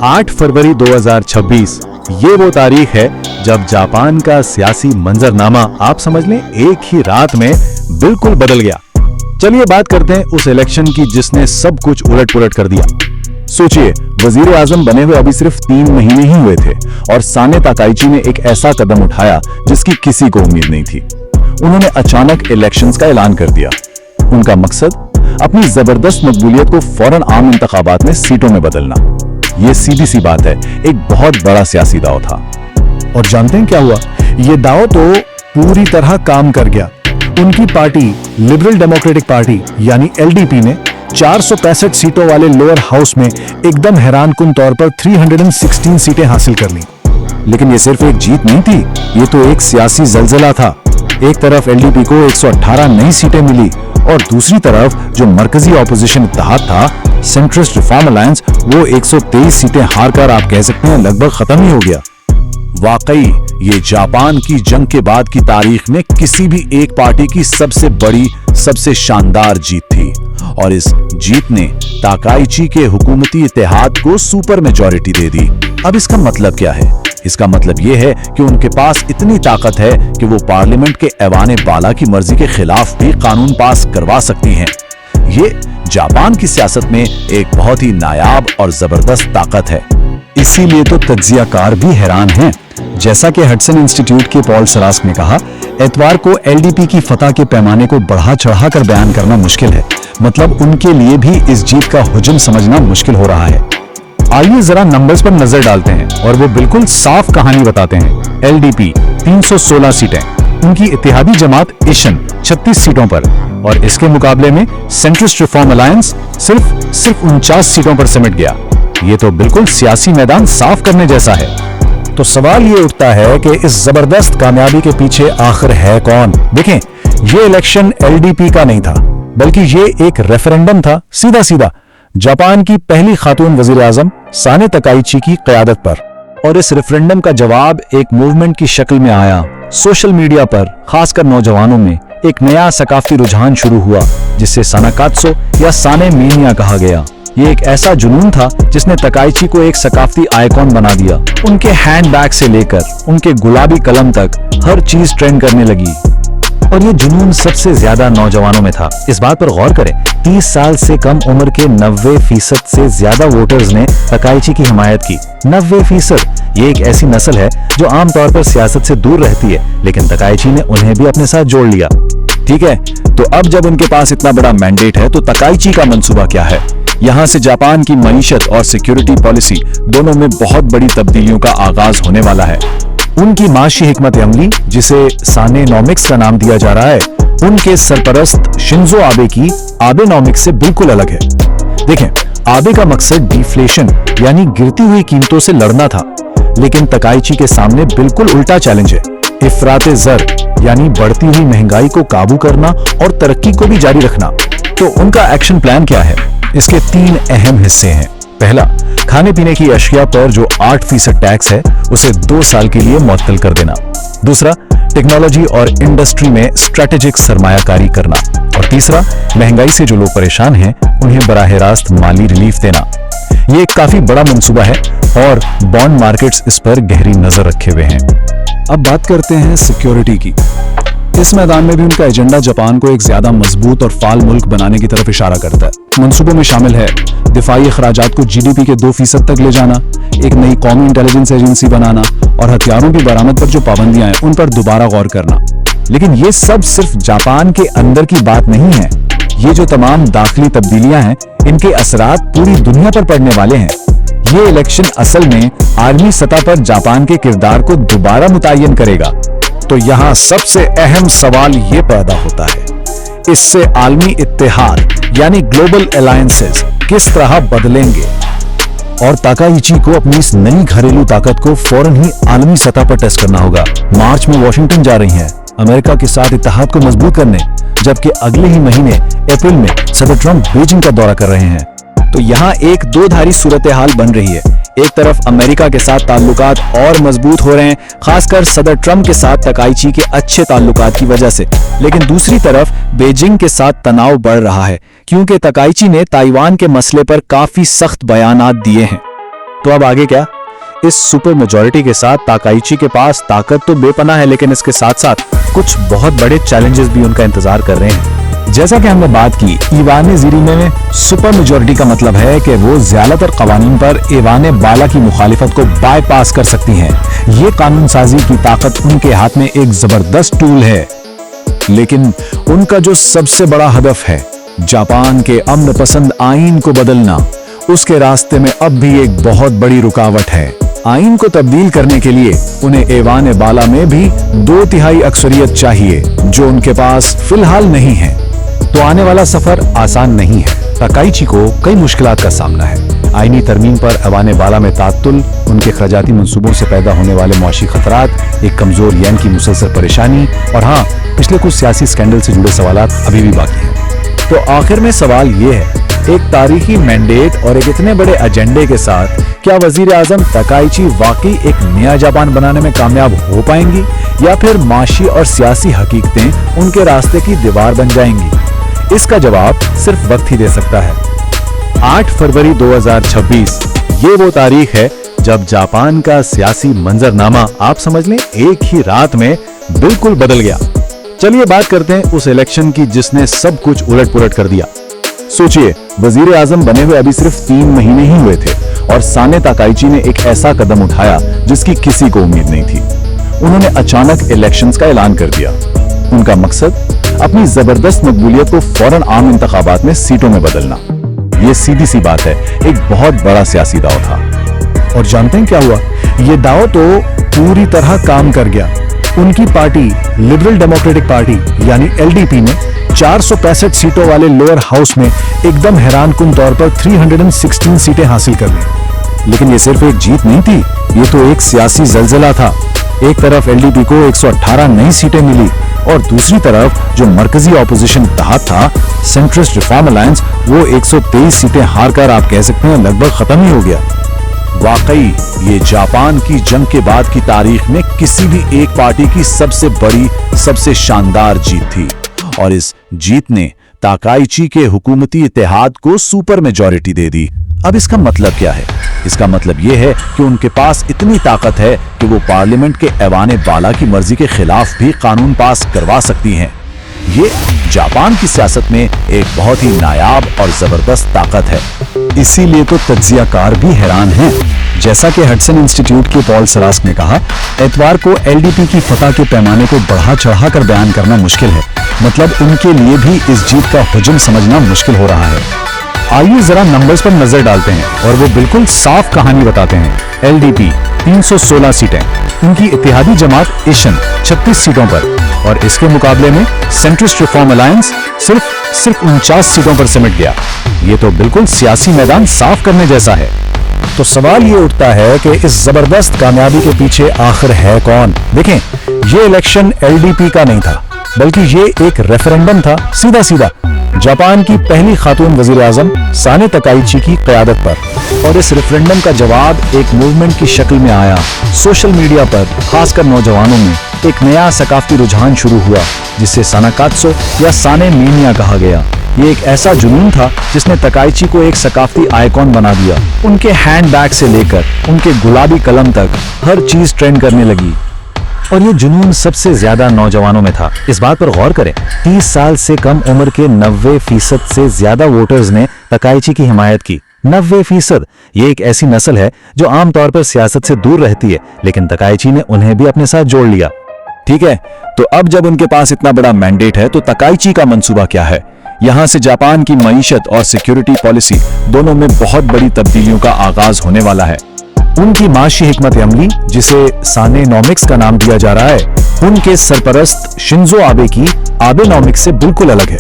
8 फरवरी 2026 ये वो तारीख है जब जापान का सियासी मंजरनामा आप समझ लें एक ही रात में बिल्कुल बदल गया। चलिए बात करते हैं उस इलेक्शन की जिसने सब कुछ उलट पुलट कर दिया। सोचिए, वजीर आजम बने हुए अभी सिर्फ 3 महीने ही हुए थे और साने ताकाइची ने एक ऐसा कदम उठाया जिसकी किसी को उम्मीद नहीं थी। उन्होंने अचानक इलेक्शंस का ऐलान कर दिया। उनका मकसद अपनी जबरदस्त मकबूलियत को फौरन आम इंतखाबात में सीटों में बदलना। ये सीधी सी बात है, एक बहुत बड़ा सियासी दांव था। और जानते हैं क्या हुआ? ये दांव तो पूरी तरह काम कर गया। उनकी पार्टी लिबरल डेमोक्रेटिक पार्टी यानी एलडीपी ने 465 सीटों वाले लोअर हाउस में एकदम हैरानकुन तौर पर 316 सीटें हासिल कर ली। लेकिन ये सिर्फ एक जीत नहीं थी, ये तो एक सियासी जलजला था। एक तरफ एलडीपी को 118 नई सीटें मिली और दूसरी तरफ जो मरकजी ऑपोजिशन इत्तेहाद था, सेंट्रिस्ट रिफॉर्म अलायंस, वो 123 सीटें हारकर आप कह सकते हैं लगभग खत्म ही हो गया। वाकई ये जापान की जंग के बाद की तारीख में किसी भी एक पार्टी की सबसे बड़ी, सबसे शानदार जीत थी और इस जीत ने ताकाइची के हुकूमती इत्तेहाद को सुपर मेजॉरिटी दे दी। अब इसका मतलब क्या है? इसका मतलब यह है कि उनके पास इतनी ताकत है कि वो पार्लियामेंट के ऐवान बाला की मर्जी के खिलाफ भी कानून पास करवा सकती हैं। ये जापान की सियासत में एक बहुत ही नायाब और जबरदस्त ताकत है। इसीलिए तो तज्जियाकार भी हैरान हैं। जैसा कि हडसन इंस्टीट्यूट के पॉल सरास्क ने कहा, एतवार को एलडीपी की फतह के पैमाने को बढ़ा चढ़ाकर बयान करना मुश्किल है। मतलब उनके लिए भी इस जीत का हुजूम समझना मुश्किल हो रहा है। आइए जरा नंबर्स पर नजर डालते हैं और वो बिल्कुल साफ कहानी बताते हैं। एलडीपी 316 सीटें, उनकी इत्तेहादी जमात इशन 36 सीटों पर और इसके मुकाबले में सेंट्रिस्ट रिफॉर्म अलायंस सिर्फ 49 सीटों पर सिमट गया। ये तो बिल्कुल सियासी मैदान साफ करने जैसा है। तो सवाल ये उठता है कि इस जबरदस्त कामयाबी के पीछे आखिर है कौन? देखें, ये इलेक्शन एलडीपी का नहीं था, बल्कि ये एक रेफरेंडम था, सीधा सीधा जापान की पहली खातून वजीर आजम साने ताकाइची की क़यादत पर। और इस रेफरेंडम का जवाब एक मूवमेंट की शक्ल में आया। सोशल मीडिया पर खासकर नौजवानों में एक नया सकाफी रुझान शुरू हुआ जिसे सानाकात्सो या साने मीनिया कहा गया। ये एक ऐसा जुनून था जिसने ताकाइची को एक सकाफती आइकॉन बना दिया। उनके हैंडबैग से लेकर उनके गुलाबी कलम तक हर चीज ट्रेंड करने लगी और ये जुनून सबसे ज्यादा नौजवानों में था। इस बात पर गौर करें, 30 साल से कम उम्र के 90% से ज्यादा वोटर्स ने ताकाइची की हिमायत की। 90%। ये एक ऐसी नस्ल है जो आमतौर पर सियासत से दूर रहती है, लेकिन ताकाइची ने उन्हें भी अपने साथ जोड़ लिया। ठीक है, तो अब जब उनके पास इतना बड़ा मैंडेट है तो ताकाइची का मंसूबा क्या है? यहाँ से जापान की मईशत और सिक्योरिटी पॉलिसी दोनों में बहुत बड़ी तब्दीलियों का आगाज होने वाला है। उनकी माशी हिकमत अमली, जिसे सानेनॉमिक्स का नाम दिया जा रहा है, उनके सरपरस्त शिंजो आबे की आबेनॉमिक्स से बिल्कुल अलग है। देखें, आबे का मकसद डिफ्लेशन यानी गिरती हुई कीमतों से लड़ना था, लेकिन ताकाइची के सामने बिल्कुल उल्टा चैलेंज है। इफराते ज़र यानी बढ़ती हुई महंगाई को काबू करना और तरक्की को भी जारी रखना। तो उनका एक्शन प्लान क्या है? इसके 3 अहम हिस्से हैं। पहला, खाने पीने की अशिया पर जो 8% टैक्स है उसे 2 साल के लिए मुअत्तल कर देना। दूसरा, टेक्नोलॉजी और इंडस्ट्री में स्ट्रेटेजिक सरमायाकारी करना। और तीसरा, महंगाई से जो लोग परेशान हैं उन्हें बराह रास्त माली रिलीफ देना। ये एक काफी बड़ा मंसूबा है और बॉन्ड मार्केट्स इस पर गहरी नजर रखे हुए हैं। अब बात करते हैं सिक्योरिटी की। इस मैदान में भी उनका एजेंडा जापान को एक ज्यादा मजबूत और फाल मुल्क बनाने की तरफ इशारा करता है। मंसूबों में शामिल है दिफाई अखराजात को जीडीपी के 2% तक ले जाना, एक नई कौमी इंटेलिजेंस एजेंसी बनाना और हथियारों की बरामद पर जो पाबंदियां हैं उन पर दोबारा गौर करना। लेकिन ये सब सिर्फ जापान के अंदर की बात नहीं है। ये जो तमाम दाखिली तब्दीलियां हैं, इनके असरात पूरी दुनिया पर पड़ने वाले हैं। ये इलेक्शन असल में आलमी सतह पर जापान के किरदार को दोबारा मुतय्यन करेगा। तो यहाँ सबसे अहम सवाल ये पैदा होता है, इससे आलमी इत्तेहाद यानी ग्लोबल अलायंसेस किस तरह बदलेंगे? और ताकाइची को अपनी इस नई घरेलू ताकत को फौरन ही आलमी सतह पर टेस्ट करना होगा। मार्च में वॉशिंगटन जा रही हैं अमेरिका के साथ इत्तेहाद को मजबूत करने, जबकि अगले ही महीने अप्रैल में सदर ट्रंप बीजिंग का दौरा कर रहे हैं। तो यहाँ एक दो धारी सूरत हाल बन रही है। एक तरफ अमेरिका के साथ ताल्लुकात और मजबूत हो रहे हैं, खासकर सदर ट्रंप के साथ ताकाइची के अच्छे ताल्लुकात की वजह से, लेकिन दूसरी तरफ बीजिंग के साथ तनाव बढ़ रहा है क्योंकि ताकाइची ने ताइवान के मसले पर काफी सख्त बयानात दिए हैं। तो अब आगे क्या? इस सुपर मेजॉरिटी के साथ ताकाइची के पास ताकत तो बेपनाह है, लेकिन इसके साथ साथ कुछ बहुत बड़े चैलेंजेस भी उनका इंतजार कर रहे हैं। जैसा कि हमने बात की, ईवाने ज़ीरीमे में सुपर मेजॉरिटी का मतलब है कि वो ज्यादातर कवानीन पर ईवाने बाला की मुखालिफत को बाईपास कर सकती हैं। ये कानून साजी की ताकत उनके हाथ में एक जबरदस्त टूल है, लेकिन उनका जो सबसे बड़ा हदफ है, जापान के अमन पसंद आईन को बदलना, उसके रास्ते में अब भी एक बहुत बड़ी रुकावट है। आईन को तब्दील करने के लिए उन्हें ऐवान बाला में भी 2/3 अक्सरियत चाहिए, जो उनके पास फिलहाल नहीं है। तो आने वाला सफर आसान नहीं है। ताकाइची को कई मुश्किलात का सामना है। आईनी तरमीम पर ऐवान बाला में तातुल, उनके खर्जाती मंसूबों से पैदा होने वाले मुआशी खतरात, एक कमजोर येन की मुसलसल परेशानी और हाँ, पिछले कुछ सियासी स्कैंडल से जुड़े सवालात अभी भी बाकी हैं। तो आखिर में सवाल ये है, एक तारीखी मैंडेट और एक इतने बड़े एजेंडे के साथ क्या वजीर आजम ताकाइची वाकई एक नया जापान बनाने में कामयाब हो पाएंगी, या फिर माशी और सियासी हकीकतें उनके रास्ते की दीवार बन जाएंगी? इसका जवाब सिर्फ वक्त ही दे सकता है। 8 फरवरी 2026 ये वो तारीख है जब जापान का सियासी मंजरनामा, आप समझ लें, एक ही रात में बिल्कुल बदल गया। चलिए बात करते हैं उस इलेक्शन की जिसने सब कुछ उलट पुलट कर दिया। सोचिए, वजीर आजम बने हुए अभी सिर्फ 3 महीने ही हुए थे और साने ताकाइची ने एक ऐसा कदम उठाया जिसकी किसी को उम्मीद नहीं थी। उन्होंने अचानक इलेक्शंस का ऐलान कर दिया। उनका मकसद अपनी जबरदस्त मकबूलियत को फौरन आम इंतखाबात में सीटों में बदलना। ये सीधी सी बात है, एक बहुत बड़ा सियासी दाव था। और जानते हैं क्या हुआ? ये दाव तो पूरी तरह काम कर गया। उनकी पार्टी लिबरल डेमोक्रेटिक पार्टी यानी एलडीपी ने 465 सीटों वाले लोअर हाउस में एकदम हैरानकुन तौर पर 316 सीटें हासिल कर ली। लेकिन ये सिर्फ एक जीत नहीं थी, ये तो एक सियासी जलजला था। एक तरफ एलडीपी को 118 नई सीटें मिली और दूसरी तरफ जो मरकजी ऑपोजिशन इत्तेहाद था, सेंट्रिस्ट रिफॉर्म अलायंस, वो 123 सीटें हारकर आप कह सकते हैं लगभग खत्म ही हो गया। वाकई ये जापान की जंग के बाद की तारीख में किसी भी एक पार्टी की सबसे बड़ी, सबसे शानदार जीत थी। और इस जीत ने ताकाइची के हुकूमती इत्तेहाद को सुपर मेजॉरिटी दे दी। अब इसका मतलब क्या है? इसका मतलब यह है कि उनके पास इतनी ताकत है कि वो पार्लियामेंट के ऐवान बाला की मर्जी के खिलाफ भी कानून पास करवा सकती हैं। ये जापान की सियासत में एक बहुत ही नायाब और जबरदस्त ताकत है। इसीलिए तो तज्जियाकार भी हैरान हैं। जैसा कि हडसन इंस्टीट्यूट के पॉल सरास्क ने कहा, एतवार को एलडीपी की फतह के पैमाने को बढ़ा चढ़ाकर बयान करना मुश्किल है। मतलब उनके लिए भी इस जीत का हुजूम समझना मुश्किल हो रहा है। आइए जरा नंबर्स पर नजर डालते हैं और वो बिल्कुल साफ कहानी बताते हैं। एलडीपी 316 सीटें, उनकी इत्तेहादी जमात इशन 36 सीटों पर, और इसके मुकाबले में सेंट्रिस्ट रिफॉर्म अलायंस सिर्फ 49 सीटों पर सिमट गया। ये तो बिल्कुल सियासी मैदान साफ करने जैसा है। तो सवाल ये उठता है कि इस जबरदस्त कामयाबी के पीछे आखिर है कौन? देखें, ये इलेक्शन एलडीपी का नहीं था, बल्कि ये एक रेफरेंडम था, सीधा सीधा जापान की पहली खातून वजीर आजम साने ताकाइची की क़यादत पर। और इस रेफरेंडम का जवाब एक मूवमेंट की शक्ल में आया। सोशल मीडिया पर खासकर नौजवानों में एक नया सकाफती रुझान शुरू हुआ, जिसे सानाकात्सो या साने मीनिया कहा गया। ये एक ऐसा जुनून था जिसने ताकाइची को एक सकाफती आइकॉन बना दिया। उनके हैंडबैग से लेकर उनके गुलाबी कलम तक हर चीज ट्रेंड करने लगी। और ये जुनून सबसे ज्यादा नौजवानों में था। इस बात पर गौर करें, 30 साल से कम उम्र के 90% से ज्यादा वोटर्स ने ताकाइची की हिमायत की। 90%। ये एक ऐसी नस्ल है जो आमतौर पर सियासत से दूर रहती है, लेकिन ताकाइची ने उन्हें भी अपने साथ जोड़ लिया। ठीक है, तो अब जब उनके पास इतना बड़ा मैंडेट है, तो ताकाइची का मंसूबा क्या है? यहां से जापान की मईशत और सिक्योरिटी पॉलिसी दोनों में बहुत बड़ी तब्दीलियों का आगाज होने वाला है। उनकी माशी हिकमत अमली, जिसे सानेनॉमिक्स का नाम दिया जा रहा है, उनके सरपरस्त शिंजो आबे की आबेनॉमिक्स से बिल्कुल अलग है।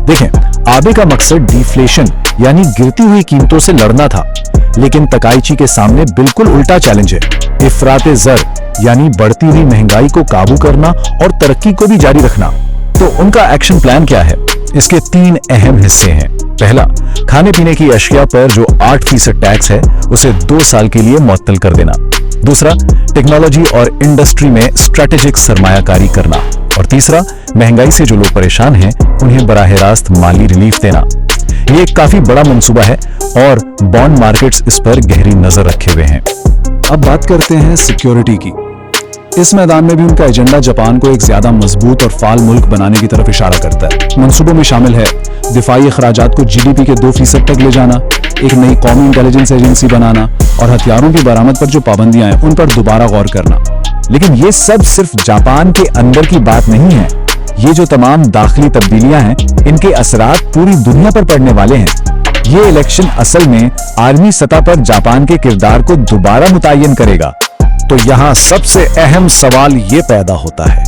देखें, आबे का मकसद डिफ्लेशन यानी गिरती हुई कीमतों से लड़ना था, लेकिन ताकाइची के सामने बिल्कुल उल्टा चैलेंज है, इफराते ज़र यानी बढ़ती हुई महंगाई को काबू करना और तरक्की को भी जारी रखना। तो उनका एक्शन प्लान क्या है? इसके 3 अहम हिस्से हैं। पहला, खाने पीने की अशिया पर जो 8% टैक्स है, उसे 2 साल के लिए मुअत्तल कर देना। दूसरा, टेक्नोलॉजी और इंडस्ट्री में स्ट्रेटेजिक सरमायाकारी करना। और तीसरा, महंगाई से जो लोग परेशान हैं, उन्हें बराह रास्त माली रिलीफ देना। ये एक काफी बड़ा मंसूबा है और बॉन्ड मार्केट्स इस पर गहरी नजर रखे हुए हैं। अब बात करते हैं सिक्योरिटी की। इस मैदान में भी उनका एजेंडा जापान को एक ज्यादा मजबूत और फाल मुल्क बनाने की तरफ इशारा करता है। मंसूबों में शामिल है दिफाई अखराजात को जीडीपी के 2% तक ले जाना, एक नई कौमी इंटेलिजेंस एजेंसी बनाना और हथियारों की बरामद पर जो पाबंदियां हैं उन पर दोबारा गौर करना। लेकिन ये सब सिर्फ जापान के अंदर की बात नहीं है। ये जो तमाम दाखिली तब्दीलियां हैं, इनके असरात पूरी दुनिया पर पड़ने वाले हैं। ये इलेक्शन असल में आलमी सतह पर जापान के किरदार को दोबारा मुतय्यन करेगा। तो यहाँ सबसे अहम सवाल ये पैदा होता है,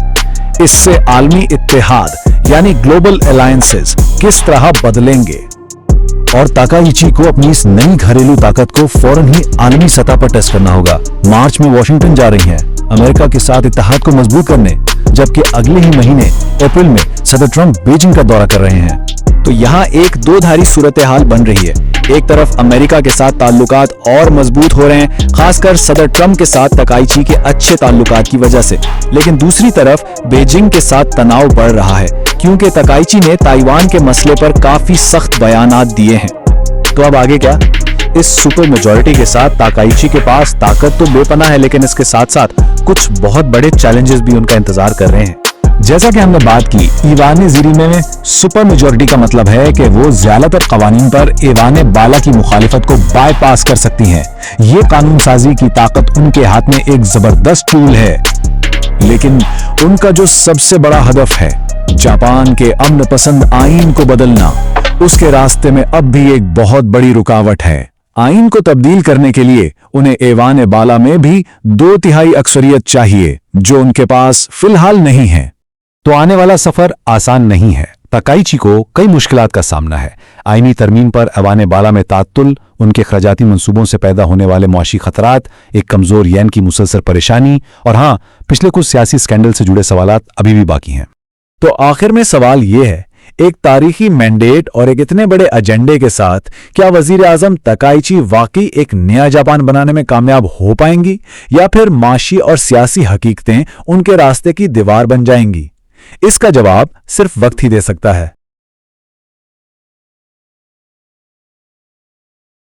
इससे आलमी इत्तेहाद यानी ग्लोबल अलायंसेस किस तरह बदलेंगे? और ताकाइची को अपनी इस नई घरेलू ताकत को फौरन ही आलमी सतह पर टेस्ट करना होगा। मार्च में वॉशिंगटन जा रही हैं अमेरिका के साथ इत्तेहाद को मजबूत करने, जबकि अगले ही महीने अप्रैल में सदर ट्रंप बीजिंग का दौरा कर रहे हैं। तो यहाँ एक दो धारी सूरत हाल बन रही है। एक तरफ अमेरिका के साथ ताल्लुकात और मजबूत हो रहे हैं, खासकर सदर ट्रंप के साथ ताकाइची के अच्छे ताल्लुकात की वजह से। लेकिन दूसरी तरफ बीजिंग के साथ तनाव बढ़ रहा है, क्योंकि ताकाइची ने ताइवान के मसले पर काफी सख्त बयानात दिए हैं। तो अब आगे क्या? इस सुपर मेजॉरिटी के साथ ताकाइची के पास ताकत तो बेपनाह है, लेकिन इसके साथ साथ कुछ बहुत बड़े चैलेंजेस भी उनका इंतजार कर रहे हैं। जैसा कि हमने बात की, ईवान ज़ीरीमे में सुपर मेजॉरिटी का मतलब है कि वो ज्यादातर कवानीन पर ईवान बाला की मुखालिफत को बाईपास कर सकती हैं। ये कानून साजी की ताकत उनके हाथ में एक जबरदस्त टूल है। लेकिन उनका जो सबसे बड़ा हदफ है, जापान के अमन पसंद आईन को बदलना, उसके रास्ते में अब भी एक बहुत बड़ी रुकावट है। आईन को तब्दील करने के लिए उन्हें ईवान बाला में भी 2/3 अक्सरियत चाहिए, जो उनके पास फिलहाल नहीं है। तो आने वाला सफर आसान नहीं है। ताकाइची को कई मुश्किलात का सामना है। आईनी तरमीम पर ईवान बाला में तातुल, उनके खर्जाती मंसूबों से पैदा होने वाले मुआशी खतरात, एक कमजोर येन की मुसलसल परेशानी और हाँ, पिछले कुछ सियासी स्कैंडल से जुड़े सवालात अभी भी बाकी हैं। तो आखिर में सवाल ये है, एक तारीखी मैंडेट और एक इतने बड़े एजेंडे के साथ क्या वजीर आजम ताकाइची वाकई एक नया जापान बनाने में कामयाब हो पाएंगी, या फिर माशी और सियासी हकीकतें उनके रास्ते की दीवार बन जाएंगी? इसका जवाब सिर्फ वक्त ही दे सकता है।